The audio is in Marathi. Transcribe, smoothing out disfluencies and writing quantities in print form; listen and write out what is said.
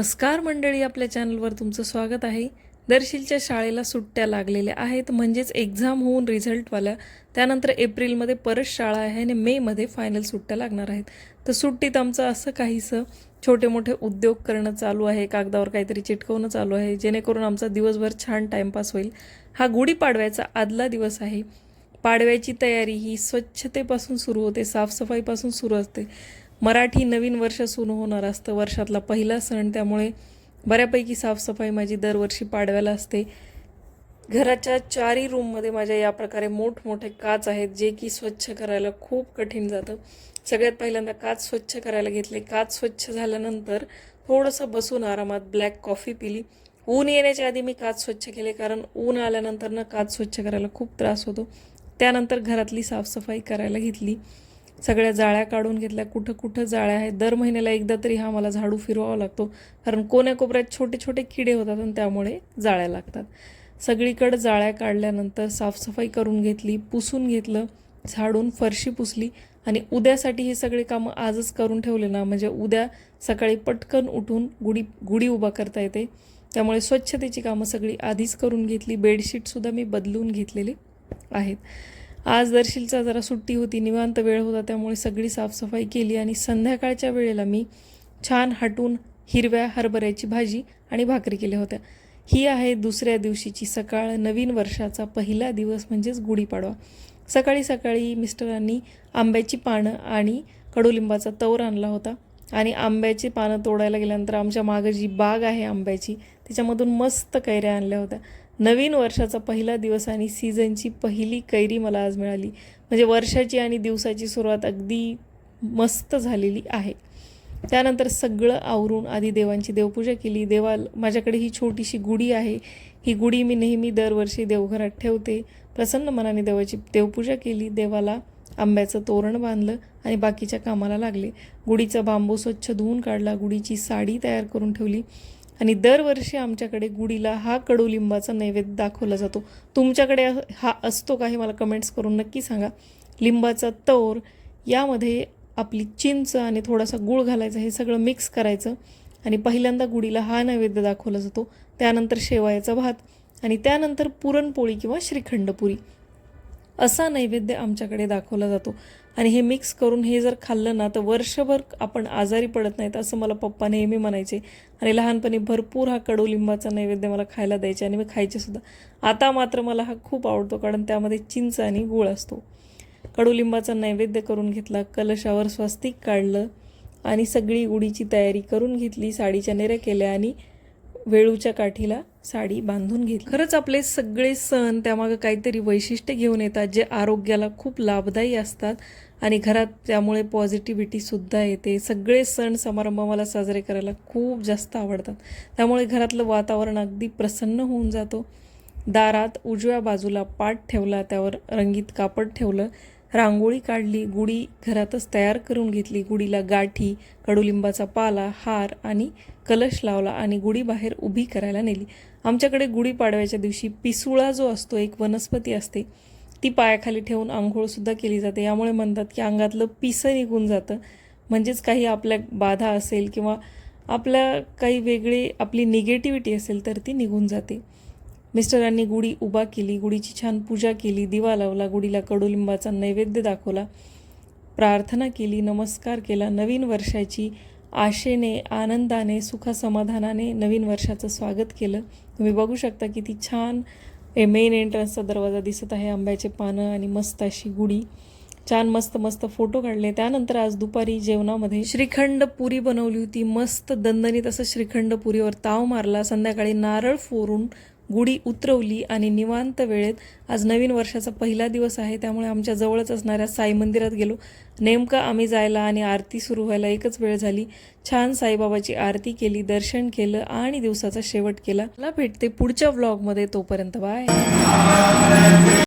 नमस्कार मंडळी, आपल्या चॅनलवर तुमचं स्वागत आहे. दर्शीलच्या शाळेला सुट्ट्या लागलेल्या आहेत, म्हणजेच एक्झाम होऊन रिझल्टवाल्या त्यानंतर एप्रिलमध्ये परत शाळा आहे आणि मेमध्ये फायनल सुट्ट्या लागणार आहेत. तर सुट्टीत आमचं असं काहीसं छोटे मोठे उद्योग करणं चालू आहे, कागदावर काहीतरी चिटकवणं चालू आहे, जेणेकरून आमचा दिवसभर छान टाईमपास होईल. हा गुढीपाडव्याचा आदला दिवस आहे. पाडव्याची तयारी ही स्वच्छतेपासून सुरू होते, साफसफाईपासून सुरू असते. मराठी नवीन वर्ष सुरू होणार असतं, वर्षातला पहिला सण, त्यामुळे बऱ्यापैकी साफसफाई माझी दरवर्षी पाडव्याला असते. घराच्या चारही रूममध्ये माझ्या या प्रकारे मोठमोठे काच आहेत, जे की स्वच्छ करायला खूप कठीण जातं. सगळ्यात पहिल्यांदा काच स्वच्छ करायला घेतले. काच स्वच्छ झाल्यानंतर थोडंसं बसून आरामात ब्लॅक कॉफी पिली. ऊन येण्याच्या आधी मी काच स्वच्छ केले, कारण ऊन आल्यानंतर ना काच स्वच्छ करायला खूप त्रास होतो. त्यानंतर घरातली साफसफाई करायला घेतली. सगळ्या जाळ्या काढून घेतल्या. कुठं कुठं जाळ्या आहेत, दर महिन्याला एकदा तरी हा मला झाडू फिरवावा लागतो, कारण कोण्याकोपऱ्यात छोटे छोटे किडे होतात आणि त्यामुळे जाळ्या लागतात. सगळीकडे जाळ्या काढल्यानंतर साफसफाई करून घेतली, पुसून घेतलं, झाडून फरशी पुसली. आणि उद्यासाठी हे सगळे कामं आजच करून ठेवले ना, म्हणजे उद्या सकाळी पटकन उठून गुढी उभा करता येते. त्यामुळे स्वच्छतेची कामं सगळी आधीच करून घेतली. बेडशीटसुद्धा मी बदलून घेतलेली आहेत. आज दर्शीलचा जरा सुट्टी होती, निवांत वेळ होता, त्यामुळे सगळी साफसफाई केली. आणि संध्याकाळच्या वेळेला मी छान हटून हिरव्या हरभऱ्याची भाजी आणि भाकरी केल्या होत्या. ही आहे दुसऱ्या दिवशीची सकाळ, नवीन वर्षाचा पहिला दिवस म्हणजेच गुढीपाडवा. सकाळी सकाळी मिस्टरांनी आंब्याची पानं आणि कडुलिंबाचा तौर आणला होता, आणि आंब्याची पानं तोडायला गेल्यानंतर आमच्या मागं जी बाग आहे आंब्याची, त्याच्यामधून मस्त कैऱ्या आणल्या होत्या. नवीन वर्षाचा पहिला दिवस आणि सीझनची पहिली कैरी मला आज मिळाली, म्हणजे वर्षाची आणि दिवसाची सुरुवात अगदी मस्त झालेली आहे. त्यानंतर सगळं आवरून आधी देवांची देवपूजा केली. माझ्याकडे ही छोटीशी गुढी आहे. ही गुढी मी नेहमी दरवर्षी देवघरात ठेवते. प्रसन्न मनाने देवाची देवपूजा केली, देवाला आंब्याचं तोरण बांधलं आणि बाकीच्या कामाला लागले. गुढीचा बांबू स्वच्छ धुवून काढला, गुढीची साडी तयार करून ठेवली. आणि दरवर्षी आमच्याकडे गुढीला हा कडुलिंबाचा नैवेद्य दाखवला जातो. तुमच्याकडे हा असतो का हे मला कमेंट्स करून नक्की सांगा. लिंबाचा तौर, यामध्ये आपली चिंच आणि थोडासा गूळ घालायचा, हे सगळं मिक्स करायचं. आणि पहिल्यांदा गुढीला हा नैवेद्य दाखवला जातो. त्यानंतर शेवयाचा भात आणि त्यानंतर पुरणपोळी किंवा श्रीखंडपुरी असा नैवेद्य आमच्याकडे दाखवला जातो. आणि हे मिक्स करून हे जर खाल्लं ना, तर वर्षभर आपण आजारी पडत नाहीत, असं मला पप्पा नेहमी म्हणायचे. आणि लहानपणी भरपूर हा कडुलिंबाचा नैवेद्य मला खायला द्यायचे आणि मी खायचे सुद्धा. आता मात्र मला हा खूप आवडतो, कारण त्यामध्ये चिंच आणि गूळ असतो. कडुलिंबाचा नैवेद्य करून घेतला, कलशावर स्वस्तिक काढलं आणि सगळी गुढीची तयारी करून घेतली. साडीच्या नेऱ्या केल्या आणि वेळूच्या काठीला साडी बांधून घेतली. खरंच आपले सगळे सण त्यामागं काहीतरी वैशिष्ट्य घेऊन येतात, जे आरोग्याला खूप लाभदायी असतात आणि घरात त्यामुळे पॉझिटिव्हिटीसुद्धा येते. सगळे सण समारंभ मला साजरे करायला खूप जास्त आवडतात, त्यामुळे घरातलं वातावरण अगदी प्रसन्न होऊन जातो. दारात उजव्या बाजूला पाट ठेवला, त्यावर रंगीत कापड ठेवलं, रांगोळी काढली, गुढी घरातच तयार करून घेतली. गुढीला गाठी, कडुलिंबाचा पाला, हार आणि कलश लावला आणि गुढी बाहेर उभी करायला नेली. आमच्याकडे गुढीपाडव्याच्या दिवशी पिसुळा जो असतो, एक वनस्पती असते, ती पायाखाली ठेवून आंघोळसुद्धा केली जाते. यामुळे म्हणतात की अंगातलं पिसं निघून जातं, म्हणजेच काही आपल्या बाधा असेल किंवा आपल्या काही वेगळी आपली निगेटिव्हिटी असेल तर ती निघून जाते. मिस्टरांनी गुढी उभा केली, गुढीची छान पूजा केली, दिवा लावला, गुढीला कडुलिंबाचा नैवेद्य दाखवला, प्रार्थना केली, नमस्कार केला. नवीन वर्षाची आशेने, आनंदाने, सुखसमाधानाने नवीन वर्षाचं स्वागत केलं. तुम्ही बघू शकता किती छान मेन एंट्रन्सचा दरवाजा दिसत आहे. आंब्याचे पानं आणि मस्त अशी गुढी, छान मस्त मस्त फोटो काढले. त्यानंतर आज दुपारी जेवणामध्ये श्रीखंड पुरी बनवली होती. मस्त दणदणीत असं श्रीखंड पुरीवर ताव मारला. संध्याकाळी नारळ फोडून गुढी उतरवली आणि निवांत वेळेत, आज नवीन वर्षाचा पहिला दिवस आहे, त्यामुळे आमच्या जवळच असणाऱ्या साई मंदिरात गेलो. नेमकं आम्ही जायला आणि आरती सुरू व्हायला एकच वेळ झाली. छान साईबाबाची आरती केली, दर्शन केलं आणि दिवसाचा शेवट केला. मला भेटते पुढच्या व्लॉगमध्ये. तोपर्यंत बाय.